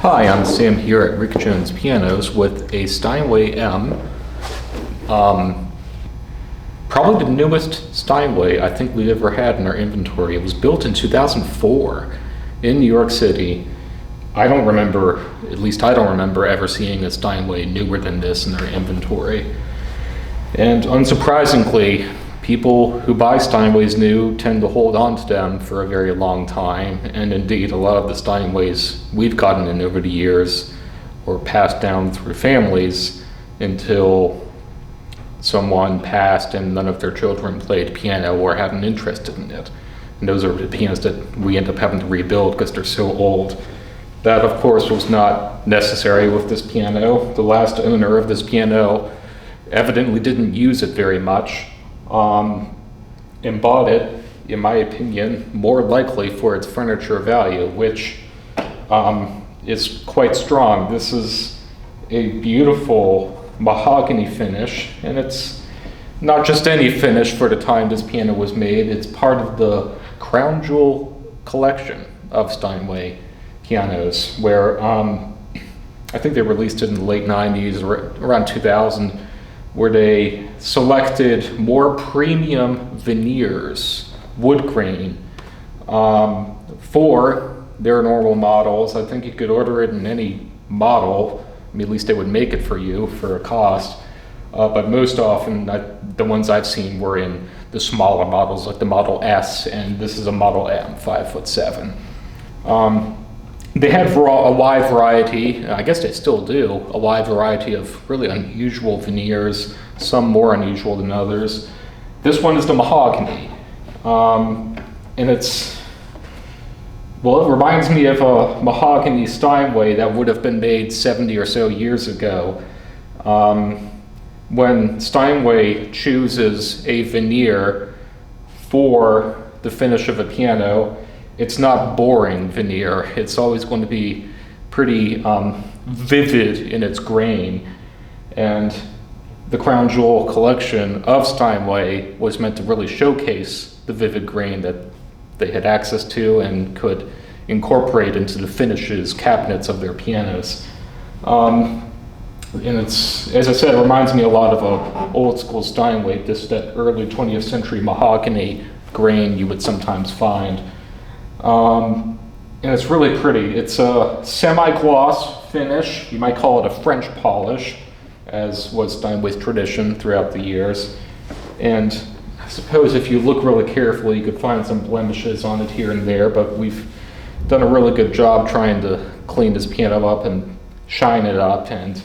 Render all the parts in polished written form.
Hi, I'm Sam here at Rick Jones Pianos with a Steinway M. Probably the newest Steinway I think we've ever had in our inventory. It was built in 2004 in New York City. I don't remember, at least I don't remember ever seeing a Steinway newer than this in our inventory. And unsurprisingly, people who buy Steinways new tend to hold on to them for a very long time, and indeed a lot of the Steinways we've gotten in over the years were passed down through families until someone passed and none of their children played piano or had an interest in it. And those are the pianos that we end up having to rebuild because they're so old. That, of course, was not necessary with this piano. The last owner of this piano evidently didn't use it very much. And bought it, in my opinion, more likely for its furniture value, which is quite strong. This is a beautiful mahogany finish, and it's not just any finish for the time this piano was made. It's part of the crown jewel collection of Steinway pianos, where I think they released it in the late 90s or around 2000, where they selected more premium veneers, wood grain, for their normal models. I think you could order it in any model. I mean, at least they would make it for you for a cost. But most often, the ones I've seen were in the smaller models, like the Model S, and this is a Model M, 5'7". They had a wide variety, I guess they still do, a wide variety of really unusual veneers, some more unusual than others. This one is the mahogany, and it reminds me of a mahogany Steinway that would have been made 70 or so years ago. When Steinway chooses a veneer for the finish of a piano, it's not boring veneer. It's always going to be pretty vivid in its grain. And the crown jewel collection of Steinway was meant to really showcase the vivid grain that they had access to and could incorporate into the finishes, cabinets of their pianos. And it's, as I said, it reminds me a lot of an old school Steinway, that early 20th century mahogany grain you would sometimes find. And it's really pretty. It's a semi-gloss finish. You might call it a French polish, as was Steinway's tradition throughout the years. And I suppose if you look really carefully, you could find some blemishes on it here and there, but we've done a really good job trying to clean this piano up and shine it up. And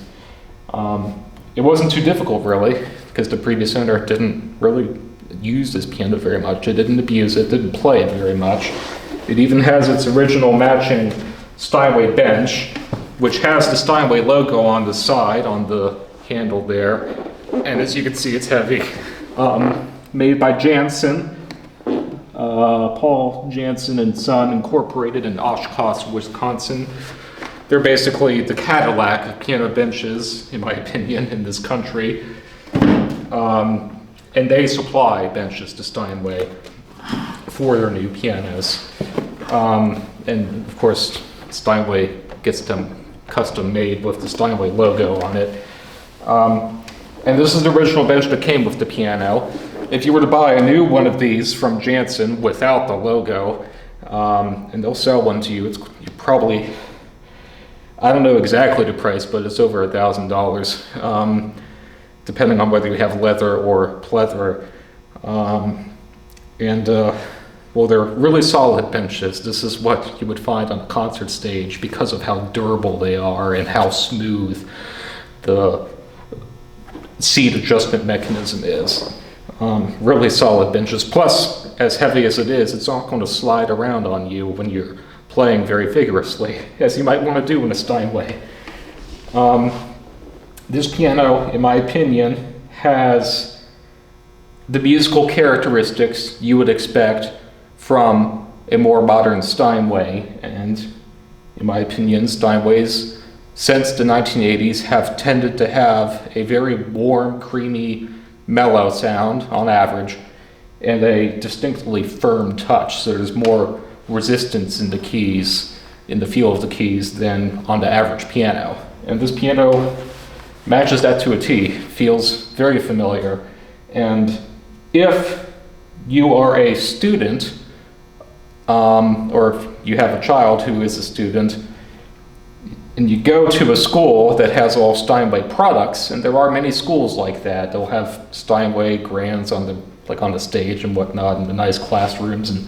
it wasn't too difficult, really, because the previous owner didn't really use this piano very much. It didn't abuse it, didn't play it very much. It even has its original matching Steinway bench, which has the Steinway logo on the side, on the handle there. And as you can see, it's heavy. Made by Jansen, Paul Jansen and Son Incorporated in Oshkosh, Wisconsin. They're basically the Cadillac of piano benches, in my opinion, in this country. And they supply benches to Steinway for their new pianos. And of course, Steinway gets them custom made with the Steinway logo on it. And this is the original bench that came with the piano. If you were to buy a new one of these from Jansen without the logo, and they'll sell one to you, it's probably, I don't know exactly the price, but it's over $1,000, depending on whether you have leather or pleather. Well, they're really solid benches. This is what you would find on a concert stage because of how durable they are and how smooth the seat adjustment mechanism is. Really solid benches. Plus, as heavy as it is, it's not going to slide around on you when you're playing very vigorously, as you might want to do in a Steinway. This piano, in my opinion, has the musical characteristics you would expect from a more modern Steinway, and in my opinion, Steinways since the 1980s have tended to have a very warm, creamy, mellow sound on average, and a distinctly firm touch, so there's more resistance in the keys in the feel of the keys than on the average piano. And this piano matches that to a T, feels very familiar. And if you are a student, or if you have a child who is a student, and you go to a school that has all Steinway products, and there are many schools like that, they'll have Steinway grands on the stage and whatnot, in the nice classrooms, and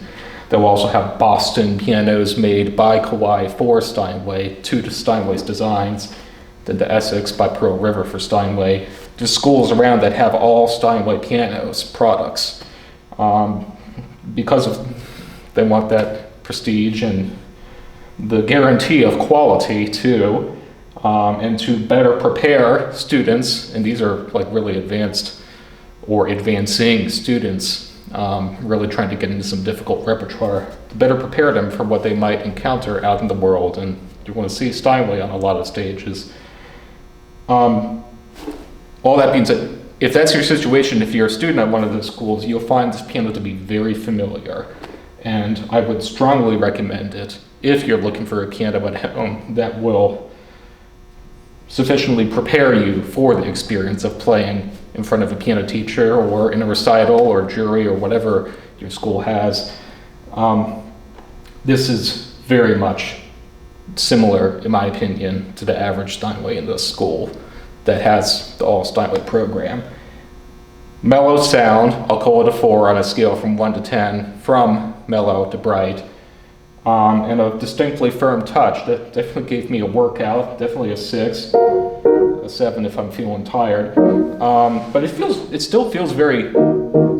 they'll also have Boston pianos made by Kawai for Steinway, to Steinway's designs, then the Essex by Pearl River for Steinway. There's schools around that have all Steinway pianos products, because they want that prestige and the guarantee of quality too, and to better prepare students, and these are like really advanced or advancing students, really trying to get into some difficult repertoire, to better prepare them for what they might encounter out in the world. And you want to see Steinway on a lot of stages. All that being said, if that's your situation, if you're a student at one of those schools, you'll find this piano to be very familiar, and I would strongly recommend it if you're looking for a piano at home that will sufficiently prepare you for the experience of playing in front of a piano teacher or in a recital or jury or whatever your school has. This is very much similar, in my opinion, to the average Steinway in the school that has the all Steinway program. Mellow sound, I'll call it a 4 on a scale from 1 to 10, from mellow to bright. And a distinctly firm touch. That definitely gave me a workout, definitely a 6, a 7 if I'm feeling tired. But it still feels very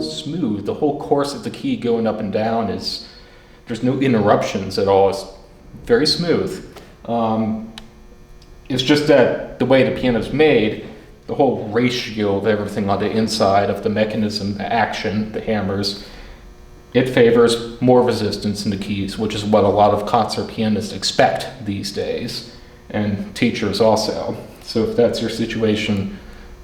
smooth. The whole course of the key going up and down there's no interruptions at all. It's very smooth. It's just that the way the piano's made, the whole ratio of everything on the inside of the mechanism, the action, the hammers, it favors more resistance in the keys, which is what a lot of concert pianists expect these days, and teachers also. So if that's your situation,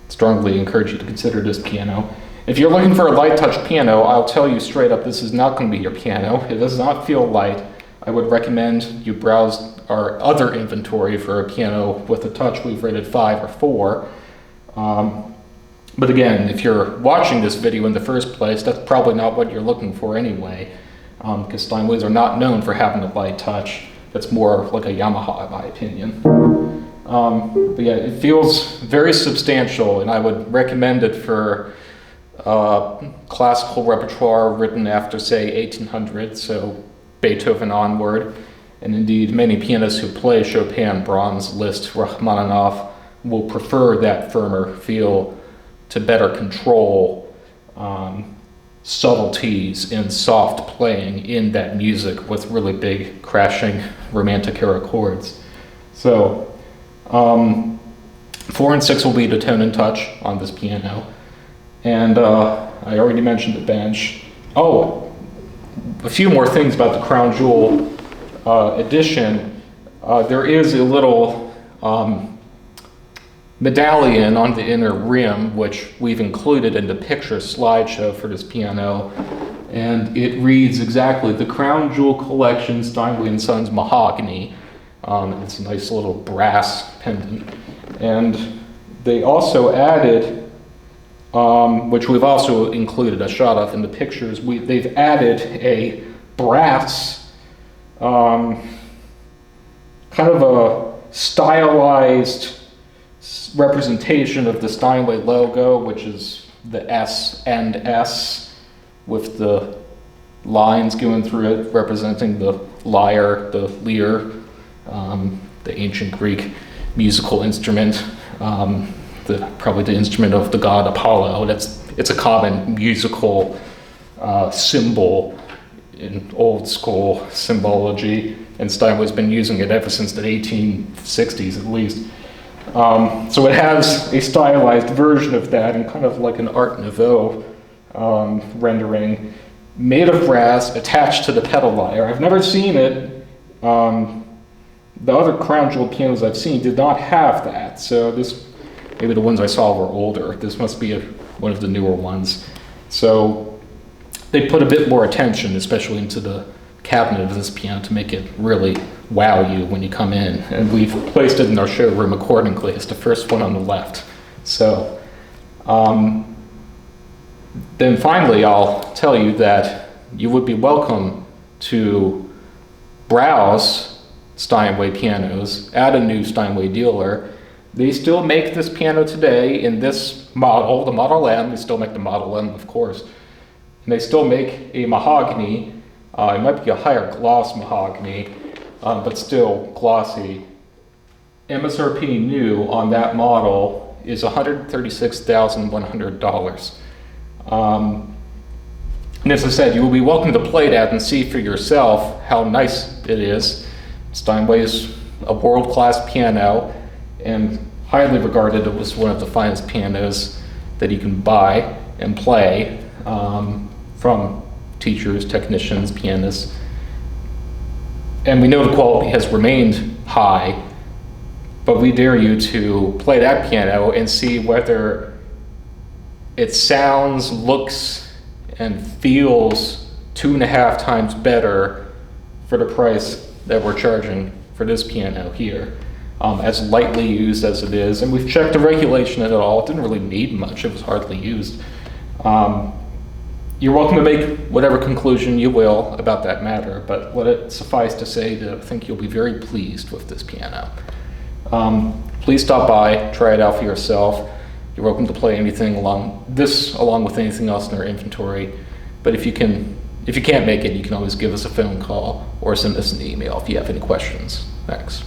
strongly encourage you to consider this piano. If you're looking for a light touch piano, I'll tell you straight up, this is not going to be your piano. It does not feel light. I would recommend you browse our other inventory for a piano with a touch we've rated 5 or 4. But again, if you're watching this video in the first place, that's probably not what you're looking for anyway, because Steinways are not known for having a light touch. That's more like a Yamaha, in my opinion. But yeah, it feels very substantial, and I would recommend it for classical repertoire written after, say, 1800, so Beethoven onward. And indeed, many pianists who play Chopin, Brahms, Liszt, Rachmaninoff will prefer that firmer feel to better control subtleties in soft playing in that music with really big, crashing, romantic era chords. So 4 and 6 will be the tone and touch on this piano. And I already mentioned the bench. Oh, a few more things about the Crown Jewel edition. There is a little medallion on the inner rim, which we've included in the picture slideshow for this piano, and it reads exactly the Crown Jewel Collection Steinway & Sons Mahogany. It's a nice little brass pendant, and they also added, which we've also included a shot of in the pictures, they've added a brass kind of a stylized representation of the Steinway logo, which is the S and S with the lines going through it representing the lyre, the lyre, the ancient Greek musical instrument, probably the instrument of the god Apollo. It's a common musical symbol in old school symbology, and Steinway's been using it ever since the 1860s at least. So it has a stylized version of that, and kind of like an Art Nouveau rendering, made of brass, attached to the pedal lyre. I've never seen it. The other Crown Jewel pianos I've seen did not have that, so maybe the ones I saw were older. This must be one of the newer ones. So they put a bit more attention, especially into the cabinet of this piano, to make it really wow you when you come in. And we've placed it in our showroom accordingly. It's the first one on the left. So then finally, I'll tell you that you would be welcome to browse Steinway pianos at a new Steinway dealer. They still make this piano today in this model, the Model M. They still make the Model M, of course. And they still make a mahogany. It might be a higher gloss mahogany, but still glossy. MSRP new on that model is $136,100. And as I said, you will be welcome to play that and see for yourself how nice it is. Steinway is a world-class piano and highly regarded as one of the finest pianos that you can buy and play from teachers, technicians, pianists. And we know the quality has remained high, but we dare you to play that piano and see whether it sounds, looks, and feels 2.5 times better for the price that we're charging for this piano here. As lightly used as it is, and we've checked the regulation of it all. It didn't really need much, it was hardly used. You're welcome to make whatever conclusion you will about that matter, but let it suffice to say that I think you'll be very pleased with this piano. Please stop by, try it out for yourself. You're welcome to play anything along with anything else in our inventory. But if you can't make it, you can always give us a phone call or send us an email if you have any questions. Thanks.